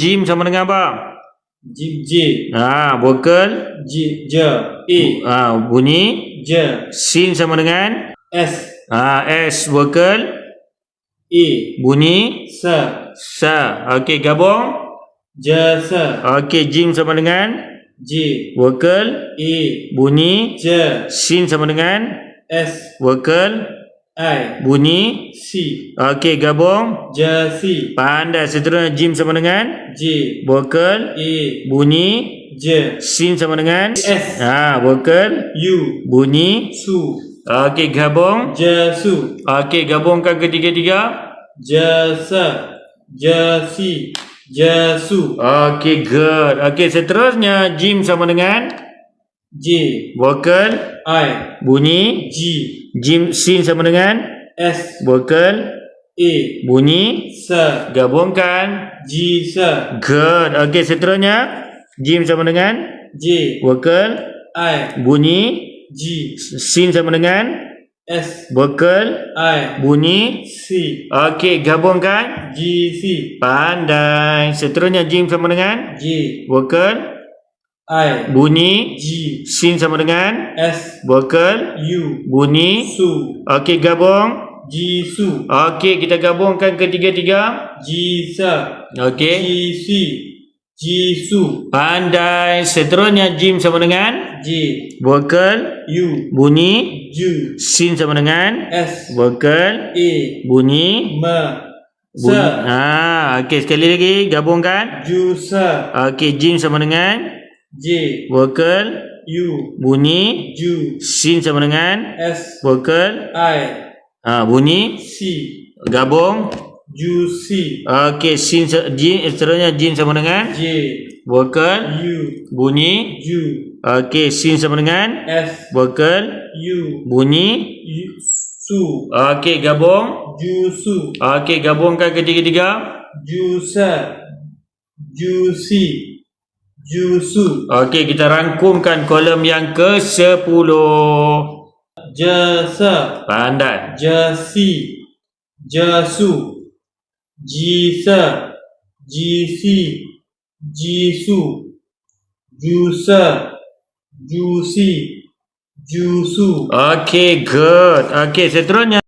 Jim sama dengan apa? J. Vokal. J. A. Bunyi. J. Sin sama dengan S. S. Vokal. A. Bunyi. Sa. Okey, gabung. J. Sa. Okey, Jim sama dengan J. vokal. A. Bunyi. J. Sin sama dengan S. vokal. I. Bunyi. C. Okey, gabung. J. C. Pandai. Seterusnya Jim sama dengan J. vokal. A. Bunyi. J. Sin sama dengan S. vokal. U. Bunyi. Su. Okey, gabung. J. Su. Okey, gabungkan ketiga-tiga. J. Sa. J. C. J. Su. Okey, good. Okey, seterusnya Jim sama dengan J. vokal. I. Bunyi. G. Jim. Sin sama dengan S. vokal. A. Bunyi. Sa. Gabungkan. G. Sa. Good. Okey, seterusnya Jim sama dengan J. vokal. I. Bunyi. G. Sin sama dengan S. vokal. I. Bunyi. C. Okey, gabungkan. G. C. Pandai. Seterusnya Jim sama dengan J. vokal. I. Bunyi. G. Sin sama dengan S. vokal. U. Bunyi. Su. Okey, gabung. G. Su. Okey, kita gabungkan ketiga-tiga. G. Sa. Okey. G. C. G. Su. Pandai. Seterusnya Jim sama dengan J. vokal. U. Bunyi. Ju. Sin sama dengan S. vokal. A. Bunyi. Ma. Bunyi. Sa. Okey, sekali lagi gabungkan. Ju. Sa. Okey, Jim sama dengan J. vokal. U. Bunyi. Ju. Sin sama dengan S. vokal. I. Bunyi. C. Gabung. Ju. C. Okey, Sin Jim, seterusnya Jim sama dengan J. vokal. U. Bunyi. Ju. Okey, Sin sama dengan S. vokal. U. Bunyi. U. Su. Okey, gabung. Ju. Su. Okey, gabungkan ketiga-tiga. Ju. Sa. Ju. C. Ju. Su. Okey, kita rangkumkan kolom yang ke-10. J. Sa. Pandai. J. C. J. Su. G. Sa. G. C. G. Su. Ju. Sa. Ju. C. Ju. Su. Okey, good. Okey, seterusnya